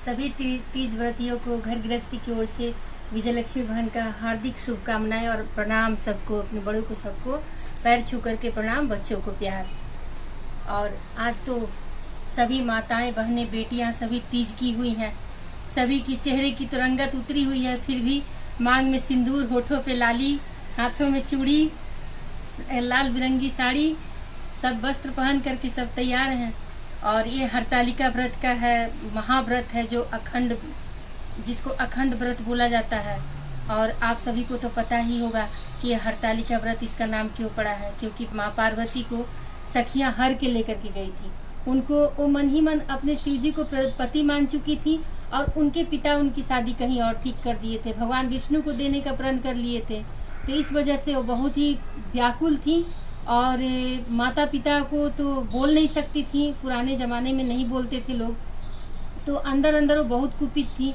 सभी तीज व्रतियों को घर गृहस्थी की ओर से विजयलक्ष्मी बहन का हार्दिक शुभकामनाएं और प्रणाम सबको, अपने बड़ों को सबको पैर छू करके प्रणाम, बच्चों को प्यार। और आज तो सभी माताएं बहनें बेटियां सभी तीज की हुई हैं, सभी की चेहरे की तो रंगत उतरी हुई है, फिर भी मांग में सिंदूर, होठों पे लाली, हाथों में चूड़ी, लाल बिरंगी साड़ी, सब वस्त्र पहन करके सब तैयार हैं। और ये हरतालिका व्रत का है, महाव्रत है जो अखंड, जिसको अखंड व्रत बोला जाता है। और आप सभी को तो पता ही होगा कि ये हरतालिका व्रत इसका नाम क्यों पड़ा है, क्योंकि माँ पार्वती को सखियां हर के लेकर के गई थी। उनको वो मन ही मन अपने शिव जी को पति मान चुकी थी और उनके पिता उनकी शादी कहीं और ठीक कर दिए थे, भगवान विष्णु को देने का प्रण कर लिए थे। तो इस वजह से वो बहुत ही व्याकुल थी और माता पिता को तो बोल नहीं सकती थी, पुराने ज़माने में नहीं बोलते थे लोग, तो अंदर अंदर वो बहुत कुपित थी,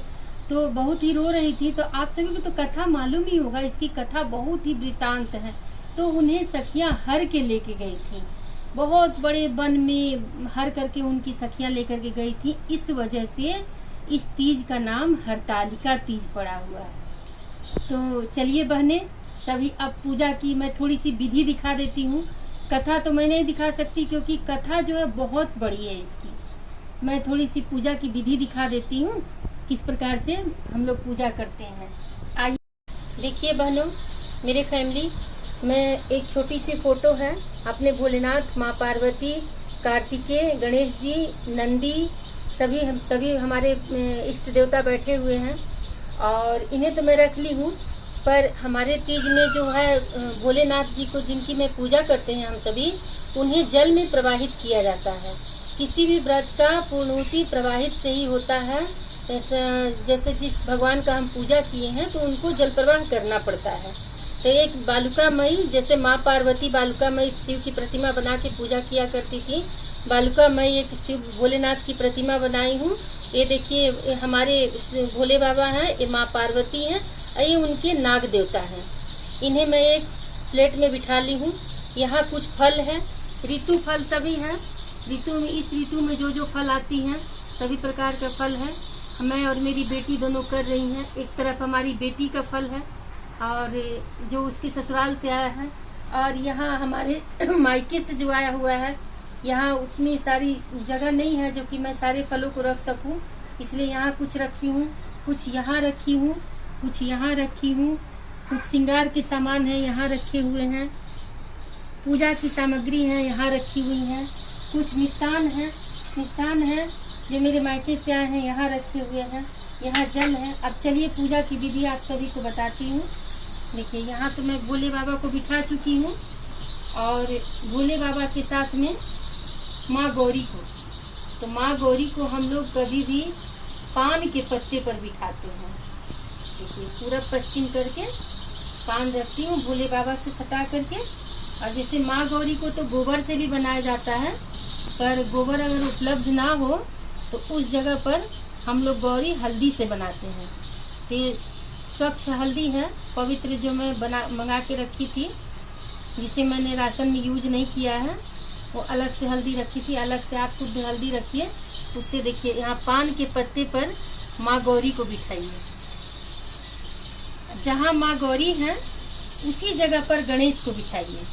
तो बहुत ही रो रही थी। तो आप सभी को तो कथा मालूम ही होगा, इसकी कथा बहुत ही वृतांत है। तो उन्हें सखियां हर के लेके गई थी, बहुत बड़े वन में हर करके उनकी सखियां लेकर के गई थी। इस वजह से इस तीज का नाम हरतालिका तीज पड़ा हुआ है। तो चलिए बहनें, सभी अब पूजा की मैं थोड़ी सी विधि दिखा देती हूँ। कथा तो मैं नहीं दिखा सकती क्योंकि कथा जो है बहुत बड़ी है इसकी। मैं थोड़ी सी पूजा की विधि दिखा देती हूँ, किस प्रकार से हम लोग पूजा करते हैं। आइए देखिए बहनों, मेरे फैमिली में एक छोटी सी फोटो है अपने भोलेनाथ, माँ पार्वती, कार्तिकेय, गणेश जी, नंदी, सभी हमारे इष्ट देवता बैठे हुए हैं। और इन्हें तो मैं रख ली हूँ, पर हमारे तीज में जो है भोलेनाथ जी को जिनकी मैं पूजा करते हैं हम सभी, उन्हें जल में प्रवाहित किया जाता है। किसी भी व्रत का पूर्णोति प्रवाहित से ही होता है। जैसे जिस भगवान का हम पूजा किए हैं तो उनको जल प्रवाह करना पड़ता है। तो एक बालुकामयी, जैसे माँ पार्वती बालुकामयी शिव की प्रतिमा बना के पूजा किया करती थी, बालुकामयी एक शिव भोलेनाथ की प्रतिमा बनाई हूँ। ये देखिए हमारे भोले बाबा हैं, ये माँ पार्वती हैं, ये उनके नाग देवता हैं। इन्हें मैं एक प्लेट में बिठा ली हूँ। यहाँ कुछ फल है, ऋतु फल सभी हैं। ऋतु में, इस ऋतु में जो जो फल आती हैं सभी प्रकार का फल है। मैं और मेरी बेटी दोनों कर रही हैं। एक तरफ हमारी बेटी का फल है और जो उसके ससुराल से आया है, और यहाँ हमारे मायके से जो आया हुआ है। यहाँ उतनी सारी जगह नहीं है जो कि मैं सारे फलों को रख सकूँ, इसलिए यहाँ कुछ रखी हूँ, कुछ यहाँ रखी हूँ, कुछ यहाँ रखी हूँ, कुछ श्रृंगार के सामान है यहाँ रखे हुए हैं, पूजा की सामग्री है यहाँ रखी हुई है, कुछ मिष्ठान है जो मेरे मायके से आए हैं यहाँ रखे हुए हैं, यहाँ जल है। अब चलिए पूजा की विधि आप सभी को बताती हूँ। देखिए यहाँ तो मैं भोले बाबा को बिठा चुकी हूँ और भोले बाबा के साथ में माँ गौरी को, तो माँ गौरी को हम लोग कभी भी पान के पत्ते पर बिठाते हैं। देखिए पूरब पश्चिम करके पान रखती हूँ भोले बाबा से सटा करके। और जैसे माँ गौरी को तो गोबर से भी बनाया जाता है, पर गोबर अगर उपलब्ध ना हो तो उस जगह पर हम लोग गौरी हल्दी से बनाते हैं। तो ये स्वच्छ हल्दी है, पवित्र, जो मैं मंगा के रखी थी, जिसे मैंने राशन में यूज नहीं किया है, वो अलग से हल्दी रखी थी। अलग से आप शुद्ध हल्दी रखिए। उससे देखिए यहाँ पान के पत्ते पर माँ गौरी को बिठाइए। जहाँ माँ गौरी हैं उसी जगह पर गणेश को बिठाइए।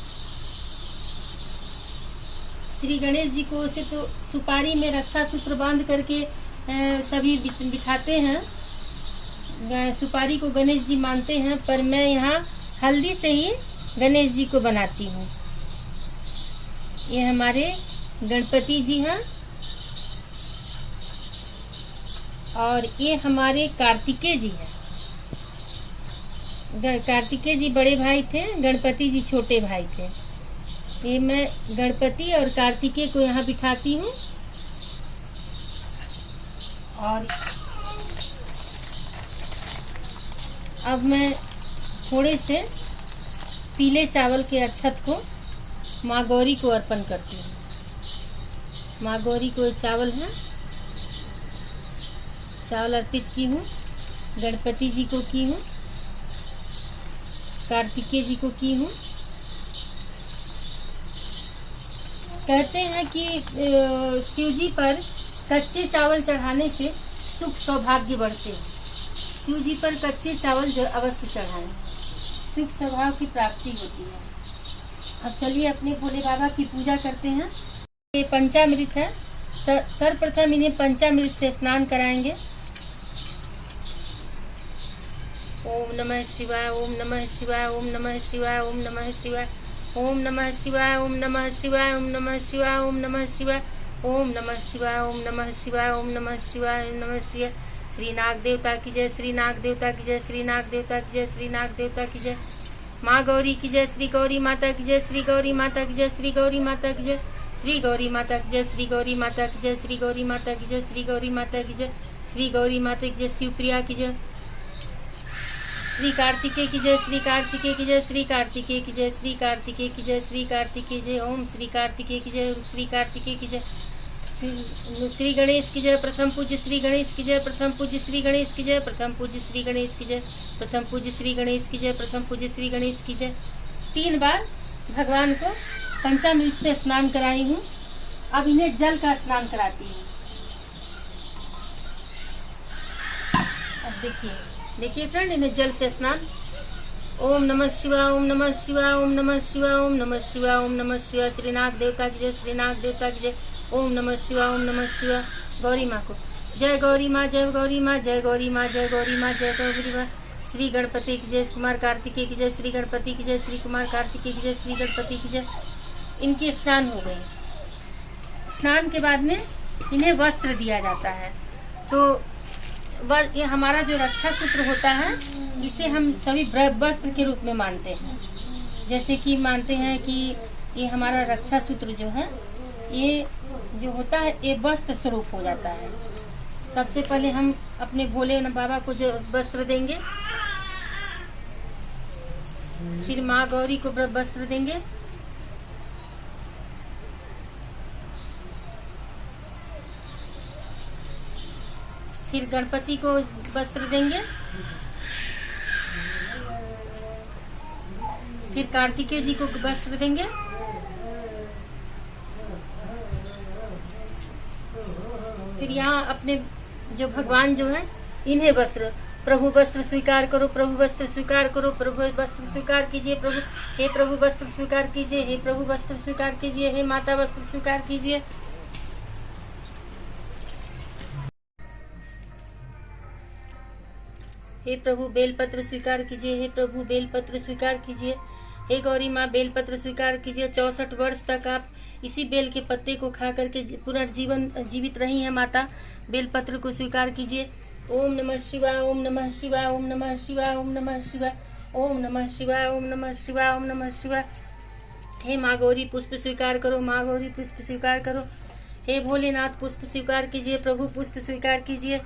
श्री गणेश जी को से तो सुपारी में रक्षा सूत्र बांध करके सभी बिठाते हैं, सुपारी को गणेश जी मानते हैं, पर मैं यहाँ हल्दी से ही गणेश जी को बनाती हूँ। ये हमारे गणपति जी हैं और ये हमारे कार्तिकेय जी हैं। कार्तिकेय जी बड़े भाई थे, गणपति जी छोटे भाई थे। ये मैं गणपति और कार्तिकेय को यहाँ बिठाती हूँ। और अब मैं थोड़े से पीले चावल के अक्षत को माँ गौरी को अर्पण करती हूँ। माँ गौरी को चावल है, चावल अर्पित की हूँ। गणपति जी को की हूँ, कार्तिकेय जी को की हूँ। कहते हैं कि शिव जी पर कच्चे चावल चढ़ाने से सुख सौभाग्य बढ़ते हैं। शिव जी पर कच्चे चावल अवश्य चढ़ाएं, सुख स्वभाव की प्राप्ति होती है। अब चलिए अपने भोले बाबा की पूजा करते हैं। ये पंचामृत है, सर्वप्रथम इन्हें पंचामृत से स्नान कराएंगे। ओम नमः शिवाय, ओम नमः शिवाय, ओम नमः शिवाय, ओम नमः शिवाय, ओम नमः शिवाय, ओम नमः शिवाय, ओम नमः शिवाय, ओम नमः शिवाय, ओम नमः शिवाय, ओम नमः शिवाय, ओम नमः शिवाय, ओम नमः शिवाय। श्री नाग देवता की जय, श्री नाग देवता की जय, श्री नाग देवता की जय, श्री नाग देवता की जय। माँ गौरी की जय, श्री गौरी माता की जय, श्री गौरी माता की जय, श्री गौरी माता की जय, श्री गौरी माता की जय, श्री गौरी माता की जय, श्री गौरी माता की जय, श्री गौरी माता की जय, श्री गौरी माता की जय। शिवप्रिया की जय, श्री कार्तिकेय की जय, श्री कार्तिकेय की जय, श्री कार्तिकेय की जय, श्री कार्तिकेय की जय, श्री कार्तिकेय जय। ओम श्री कार्तिकेय की जय, श्री कार्तिकेय की जय। श्री गणेश की जय, प्रथम पूज्य श्री गणेश की जय, प्रथम पूज्य श्री गणेश की जय, प्रथम पूज्य श्री गणेश की जय, प्रथम पूज्य श्री गणेश की जय, प्रथम पूज्य श्री गणेश की जय। 3 बार भगवान को पंचामृत से स्नान कराई हूँ। अब इन्हें जल का स्नान कराती हूँ। अब देखिए फ्रेंड, इन्हें जल से स्नान। ओम नमः शिवाय, ओम नमः शिवाय, ओम नमः शिवाय, ओम नमः शिवाय, ओम नमः शिवाय। श्री नाग देवता की जय, श्री नाग देवता की जय। ओम नमः शिवाय, ओम नमः शिवाय। गौरी माँ को जय, गौरी माँ, जय गौरी माँ, जय गौरी माँ, जय गौरी माँ, जय गौरी माँ। श्री गणपति की जय, कुमार कार्तिकेय की जय, श्री गणपति की जय, श्री कुमार कार्तिकेय की जय, श्री गणपति की जय। इनके स्नान हो गए। स्नान के बाद में इन्हें वस्त्र दिया जाता है। तो ये हमारा जो रक्षा सूत्र होता है, इसे हम सभी वस्त्र के रूप में मानते हैं। जैसे कि मानते हैं कि ये हमारा रक्षा सूत्र जो है, ये जो होता है ये वस्त्र स्वरूप हो जाता है। सबसे पहले हम अपने भोले बाबा को जो वस्त्र देंगे, फिर माँ गौरी को वस्त्र देंगे, फिर गणपति को वस्त्र देंगे, फिर कार्तिकेय जी को वस्त्र देंगे, फिर यहाँ अपने जो भगवान जो है इन्हें वस्त्र, प्रभु वस्त्र स्वीकार करो, प्रभु वस्त्र स्वीकार करो, प्रभु वस्त्र स्वीकार कीजिए, प्रभु हे प्रभु वस्त्र स्वीकार कीजिए, हे प्रभु वस्त्र स्वीकार कीजिए, हे माता वस्त्र स्वीकार कीजिए। हे प्रभु बेलपत्र स्वीकार कीजिए, हे प्रभु बेलपत्र स्वीकार कीजिए, हे गौरी माँ बेलपत्र स्वीकार कीजिए। 64 वर्ष तक आप इसी बेल के पत्ते को खा करके पुनर्जीवन जीवित रही हैं माता, बेलपत्र को स्वीकार कीजिए। ओम नमः शिवाय, ओम नमः शिवाय, ओम नमः शिवाय, ओम नमः शिवाय, ओम नमः शिवाय, ओम नमः शिवाय, ओम नमः शिवाय। हे माँ गौरी पुष्प स्वीकार करो, माँ गौरी पुष्प स्वीकार करो। हे भोलेनाथ पुष्प स्वीकार कीजिए, प्रभु पुष्प स्वीकार कीजिए।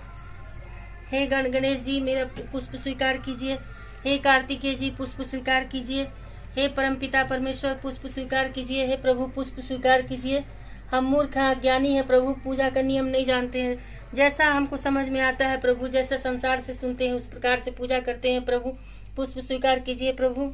हे गणेश जी मेरा पुष्प स्वीकार कीजिए, हे कार्तिकेय जी पुष्प स्वीकार कीजिए, हे परमपिता परमेश्वर पुष्प स्वीकार कीजिए, हे प्रभु पुष्प स्वीकार कीजिए। हम मूर्ख अज्ञानी है प्रभु, पूजा का नियम नहीं जानते हैं। जैसा हमको समझ में आता है प्रभु, जैसा संसार से सुनते हैं उस प्रकार से पूजा करते हैं प्रभु, पुष्प स्वीकार कीजिए प्रभु।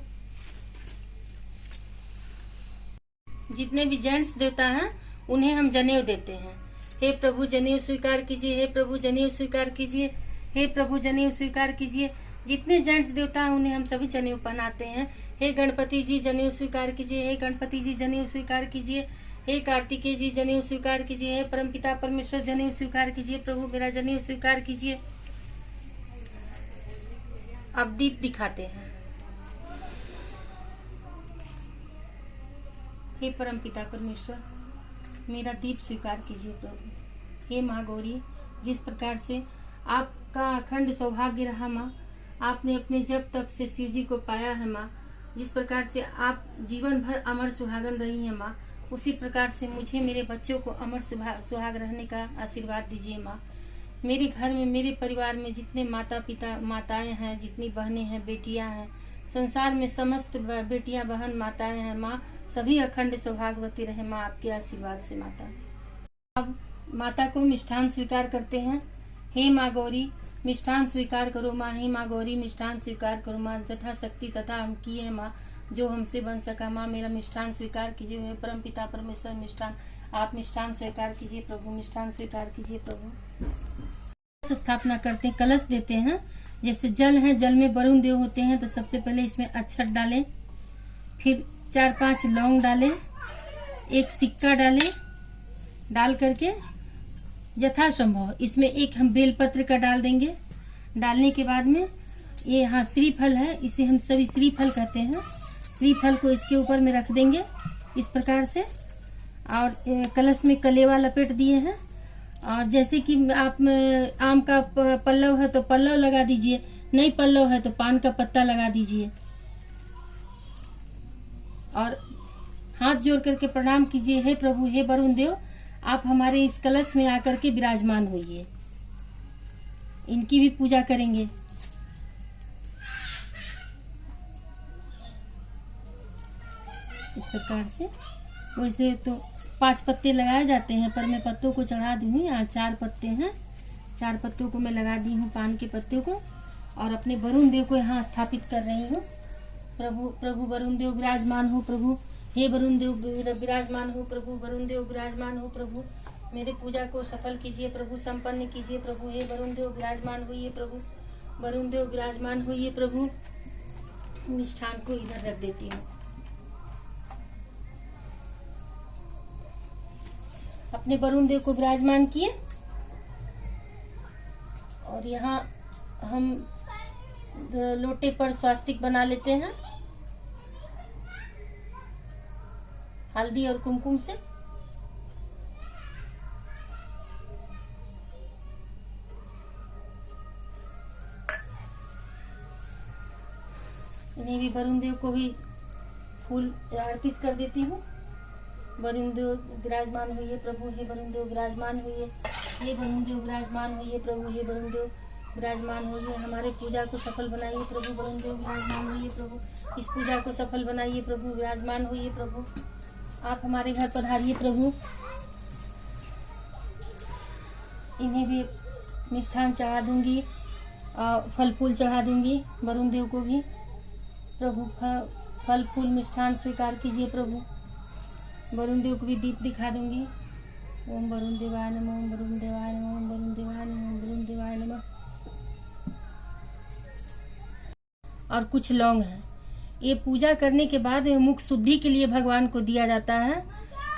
जितने भी जेंट्स देवता हैं उन्हें हम जनेऊ देते हैं। हे प्रभु जनेऊ स्वीकार कीजिए, हे प्रभु जनेऊ स्वीकार कीजिए, हे प्रभु जनेऊ स्वीकार कीजिए। जितने जेंट्स देवता हैं उन्हें हम सभी जनेऊ पहनाते हैं। हे गणपति जी जनेऊ स्वीकार कीजिए, हे गणपति जी जनेऊ स्वीकार कीजिए, हे कार्तिकेय जी जनेऊ स्वीकार कीजिए, हे परमपिता परमेश्वर जनेऊ स्वीकार कीजिए, प्रभु मेरा जनेऊ स्वीकार कीजिए। अब दीप दिखाते हैं। हे परमपिता परमेश्वर मेरा दीप स्वीकार कीजिए प्रभु। हे माँ गौरी, जिस प्रकार से आपका अखंड सौभाग्य रहा माँ, आपने अपने जप तप से शिव जी को पाया है माँ, जिस प्रकार से आप जीवन भर अमर सुहागन रही हैं माँ, उसी प्रकार से मुझे मेरे बच्चों को अमर सुहाग रहने का आशीर्वाद दीजिए माँ। मेरे घर में मेरे परिवार में जितने माता पिता माताएं हैं, जितनी बहनें हैं बेटियां हैं, संसार में समस्त बेटियां बहन माताएं हैं माँ, सभी अखंड सौभाग्यवती रहे माँ आपके आशीर्वाद से माता। अब माता को मिष्ठान स्वीकार करते हैं। हे माँ गौरी मिष्ठान स्वीकार करो माँ, हे माँ गौरी मिष्ठान स्वीकार करो माँ, यथा शक्ति तथा हम किए माँ, जो हमसे बन सका माँ मेरा मिष्ठान स्वीकार कीजिए। हे परम पिता परमेश्वर मिष्ठान आप मिष्ठान स्वीकार कीजिए प्रभु, मिष्ठान स्वीकार कीजिए प्रभु। स्थापना करते हैं, कलश देते हैं। जैसे जल है, जल में वरुण देव होते हैं, तो सबसे पहले इसमें अक्षत डालें, फिर 4-5 लौंग डालें, एक सिक्का डालें, डाल करके यथासंभव इसमें एक हम बेलपत्र का डाल देंगे। डालने के बाद में ये हाँ श्रीफल है, इसे हम सभी श्रीफल कहते हैं। श्रीफल को इसके ऊपर में रख देंगे इस प्रकार से, और कलश में कलेवा लपेट दिए हैं। और जैसे कि आप आम का पल्लव है तो पल्लव लगा दीजिए, नहीं पल्लव है तो पान का पत्ता लगा दीजिए, और हाथ जोड़ करके प्रणाम कीजिए। हे प्रभु, हे वरुण देव, आप हमारे इस कलश में आकर के विराजमान होइए। इनकी भी पूजा करेंगे। इस प्रकार से वैसे तो 5 पत्ते लगाए जाते हैं, पर मैं पत्तों को चढ़ा दी हूँ। यहाँ 4 पत्ते हैं, 4 पत्तों को मैं लगा दी हूँ, पान के पत्ते को, और अपने वरुण देव को यहाँ स्थापित कर रही हूँ। प्रभु वरुण देव विराजमान हो प्रभु, हे वरुण देव विराजमान हो प्रभु, वरुण देव विराजमान हो प्रभु, मेरे पूजा को सफल कीजिए प्रभु, संपन्न कीजिए प्रभु। हे वरुण देव विराजमान होइए प्रभु, वरुण देव विराजमान होइए प्रभु। मिष्ठान को इधर रख देती हूँ। अपने वरुण देव को विराजमान किए, और यहाँ हम लोटे पर स्वास्तिक बना लेते हैं हल्दी और कुमकुम से। इन्हें भी वरुण देव को भी फूल अर्पित कर देती हूँ। वरुण देव विराजमान होइए प्रभु, हे वरुण देव विराजमान होइए, हे वरुण देव विराजमान होइए प्रभु, हे वरुण देव विराजमान होइए। हमारे पूजा को सफल बनाइए प्रभु, वरुण देव विराजमान होइए प्रभु, इस पूजा को सफल बनाइए प्रभु, विराजमान होइए प्रभु। आप हमारे घर पधारिए प्रभु। इन्हें भी मिष्ठान चढ़ा दूंगी और फल फूल चढ़ा दूंगी वरुण देव को भी। प्रभु फल फूल मिष्ठान स्वीकार कीजिए प्रभु। वरुण देव को भी दीप दिखा दूंगी। ओम वरुण देवाय नमः, ओम वरुण देवाय नमः, ओम वरुण देवाय नमः, ओम वरुण देवाय नमः। और कुछ लौंग है। ये पूजा करने के बाद मुख शुद्धि के लिए भगवान को दिया जाता है।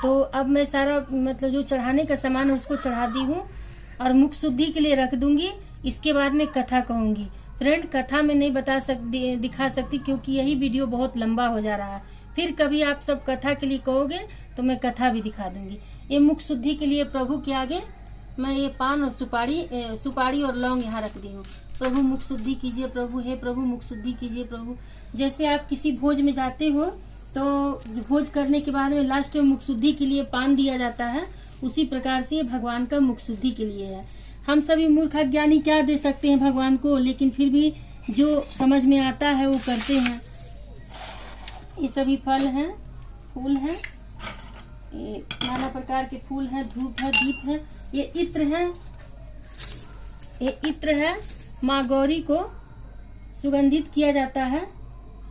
तो अब मैं सारा मतलब जो चढ़ाने का सामान है उसको चढ़ा दी हूँ और मुख शुद्धि के लिए रख दूंगी। इसके बाद में कथा कहूँगी। फ्रेंड, कथा में नहीं दिखा सकती क्योंकि यही वीडियो बहुत लंबा हो जा रहा है। फिर कभी आप सब कथा के लिए कहोगे तो मैं कथा भी दिखा दूंगी। ये मुख शुद्धि के लिए प्रभु के आगे मैं ये पान और सुपारी और लौंग यहाँ रख दी हूँ। प्रभु मुख शुद्धि कीजिए प्रभु, हे प्रभु मुख शुद्धि कीजिए प्रभु। जैसे आप किसी भोज में जाते हो तो भोज करने के बाद में लास्ट में मुख शुद्धि के लिए पान दिया जाता है, उसी प्रकार से भगवान का मुख शुद्धि के लिए है। हम सभी मूर्ख ज्ञानी क्या दे सकते हैं भगवान को, लेकिन फिर भी जो समझ में आता है वो करते हैं। ये सभी फल हैं, फूल हैं, ये नाना प्रकार के फूल हैं, धूप है, दीप है, ये इत्र है। ये इत्र है, माँ गौरी को सुगंधित किया जाता है।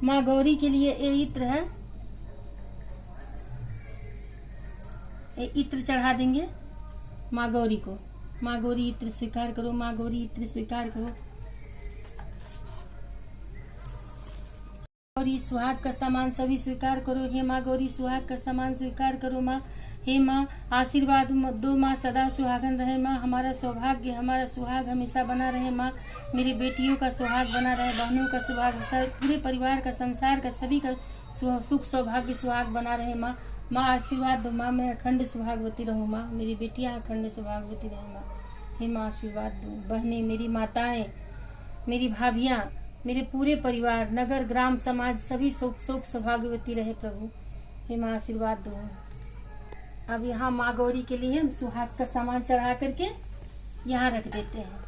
माँ गौरी के लिए ये इत्र है। ये इत्र चढ़ा देंगे माँ गौरी को। माँ गौरी इत्र स्वीकार करो, माँ गौरी इत्र स्वीकार करो। गौरी सुहाग का सामान सभी स्वीकार करो। हे माँ गौरी सुहाग का सामान स्वीकार करो माँ। हे माँ आशीर्वाद दो माँ, सदा सुहागन रहे माँ। हमारा सौभाग्य, हमारा सुहाग हमेशा बना रहे माँ। मेरी बेटियों का सुहाग बना रहे, बहनों का सुहाग, पूरे परिवार का, संसार का, सभी का सुख सौभाग्य सुहाग बना रहे माँ। माँ आशीर्वाद दो माँ, मैं अखंड सुहागवती रहूँ माँ। मेरी बेटियाँ अखंड सुहागवती रहे माँ। हे माँ आशीर्वाद दो। बहनें, मेरी माताएं, मेरी भाभियाँ, मेरे पूरे परिवार, नगर ग्राम समाज सभी सुख सौभाग्यवती रहे प्रभु। हे माँ आशीर्वाद दो। अब यहाँ माँ गौरी के लिए हम सुहाग का सामान चढ़ा करके यहाँ रख देते हैं।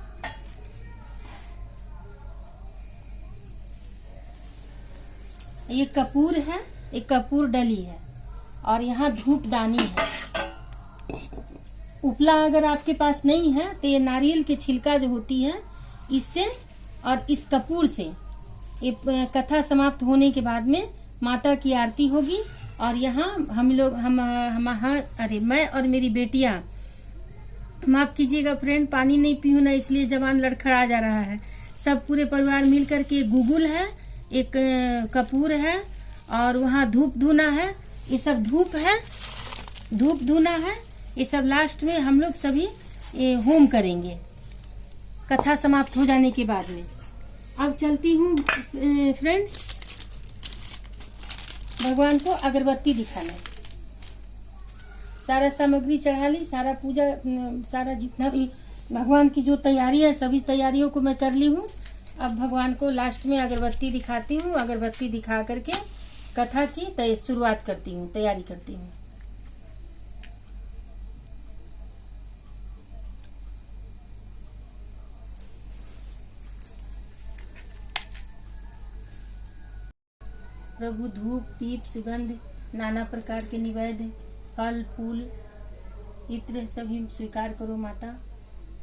ये कपूर है, एक कपूर डली है और यहाँ धूपदानी है। उपला अगर आपके पास नहीं है तो ये नारियल के छिलका जो होती है इससे और इस कपूर से ये कथा समाप्त होने के बाद में माता की आरती होगी। और यहाँ हम मैं और मेरी बेटियाँ माफ कीजिएगा फ्रेंड, पानी नहीं पीऊँ ना, इसलिए जबान लड़खड़ा जा रहा है। सब पूरे परिवार मिल करके, गुगुल है, एक कपूर है, और वहाँ धूप धुना है, ये सब धूप है, धूप धुना है, ये सब लास्ट में हम लोग सभी ये होम करेंगे कथा समाप्त हो जाने के बाद में। अब चलती हूँ फ्रेंड भगवान को अगरबत्ती दिखाना। सारा सामग्री चढ़ा ली, सारा पूजा, सारा जितना भी भगवान की जो तैयारी है सभी तैयारियों को मैं कर ली हूँ। अब भगवान को लास्ट में अगरबत्ती दिखाती हूँ। अगरबत्ती दिखा करके कथा की शुरुआत करती हूँ, तैयारी करती हूँ। प्रभु धूप दीप सुगंध नाना प्रकार के निवेद्य फल फूल इत्र सभी स्वीकार करो माता,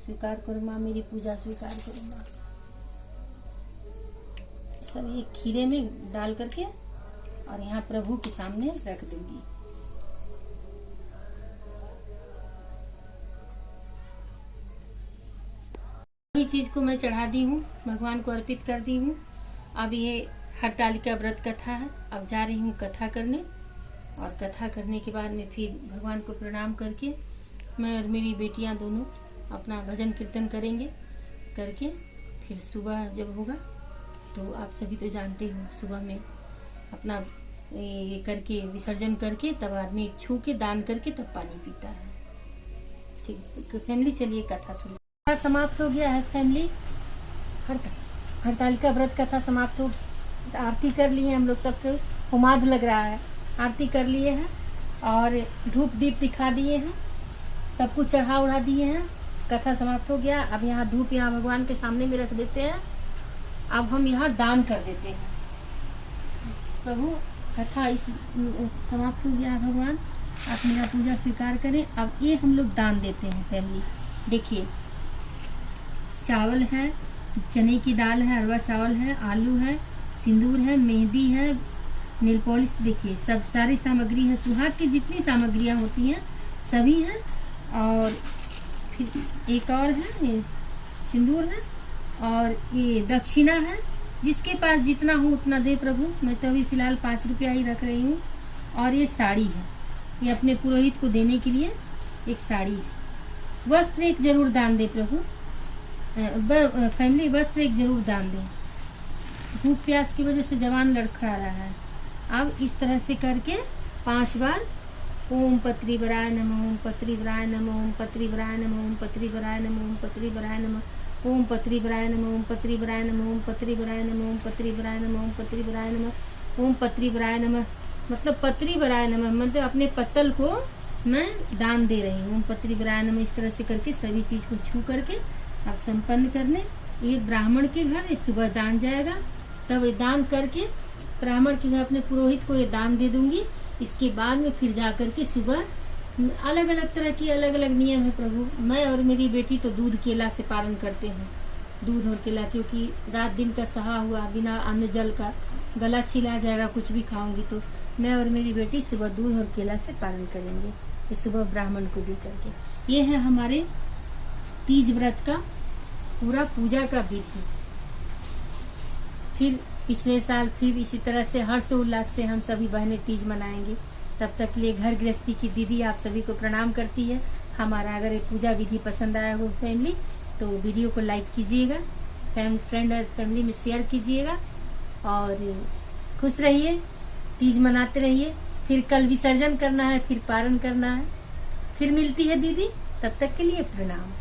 स्वीकार करो माँ, मेरी पूजा स्वीकार करो माँ। सब एक खीरे में डाल करके और यहाँ प्रभु के सामने रख दूंगी। ये चीज को मैं चढ़ा दी हूँ, भगवान को अर्पित कर दी हूँ। अब ये हरतालिका व्रत कथा है। अब जा रही हूँ कथा करने, और कथा करने के बाद में फिर भगवान को प्रणाम करके मैं और मेरी बेटियां दोनों अपना भजन कीर्तन करेंगे। करके फिर सुबह जब होगा तो आप सभी तो जानते हो, सुबह में अपना ये करके विसर्जन करके तब आदमी छू के दान करके तब पानी पीता है। ठीक फैमिली, चलिए कथा सुनिए। कथा समाप्त हो गया है फैमिली, हरतालिका व्रत कथा समाप्त हो गई। आरती कर लिए हम लोग, सबको उमाद लग रहा है। आरती कर लिए हैं और धूप दीप दिखा दिए हैं, सब कुछ चढ़ा उड़ा दिए हैं। कथा समाप्त हो गया। अब यहाँ धूप यहाँ भगवान के सामने में रख देते हैं। अब हम यहाँ दान कर देते हैं। प्रभु कथा इस समाप्त हो गया है, भगवान आप मेरा पूजा स्वीकार करें। अब ये हम लोग दान देते हैं फैमिली। देखिए चावल है, चने की दाल है, अरवा चावल है, आलू है, सिंदूर है, मेहंदी है, नेल पॉलिश, देखिए सब सारी सामग्री है। सुहाग की जितनी सामग्रियाँ होती हैं सभी हैं। और फिर एक और है, ये सिंदूर है, और ये दक्षिणा है। जिसके पास जितना हो उतना दे प्रभु। मैं तो अभी फ़िलहाल 5 रुपया ही रख रही हूँ। और ये साड़ी है, ये अपने पुरोहित को देने के लिए एक साड़ी है। वस्त्र एक जरूर दान दे प्रभु, फैमिली वस्त्र एक जरूर दान दें। भूख प्यास की वजह से जवान लड़खड़ा रहा है। अब इस तरह से करके 5 बार ओम पत्री वराय नमः, ओम पत्री वराय नमः, ओम पत्री वराय नमः, ओम पत्री वराय नमः, ओम पत्री वराय नमः, ओम पत्री वराय नमः, ओम पत्री वराय नमः, ओम पत्री वराय नमः, ओम पत्री वराय नमः, ओम पत्री वराय नमः, ओम पत्री वराय नमः। मतलब पत्री वराय नमः मतलब अपने पत्तल को मैं दान दे रही हूँ। ओम पत्री वराय नमः इस तरह से करके सभी चीज को छू करके अब संपन्न करने। ये ब्राह्मण के घर ये सुबह दान जाएगा, तब ये दान करके ब्राह्मण के घर अपने पुरोहित को ये दान दे दूंगी। इसके बाद में फिर जा करके सुबह अलग अलग तरह की अलग अलग नियम है प्रभु। मैं और मेरी बेटी तो दूध केला से पारण करते हैं, दूध और केला, क्योंकि रात दिन का सहा हुआ बिना अन्न जल का गला छिला जाएगा कुछ भी खाऊंगी। तो मैं और मेरी बेटी सुबह दूध और केला से पारण करेंगे, ये सुबह ब्राह्मण को दे करके। ये है हमारे तीज व्रत का पूरा पूजा का विधि। फिर पिछले साल फिर इसी तरह से हर्ष उल्लास से हम सभी बहनें तीज मनाएंगे। तब तक के लिए घर गृहस्थी की दीदी आप सभी को प्रणाम करती है। हमारा अगर ये पूजा विधि पसंद आया हो फैमिली तो वीडियो को लाइक कीजिएगा, फ्रेंड और फैमिली में शेयर कीजिएगा, और खुश रहिए, तीज मनाते रहिए। फिर कल विसर्जन करना है, फिर पारण करना है। फिर मिलती है दीदी, तब तक के लिए प्रणाम।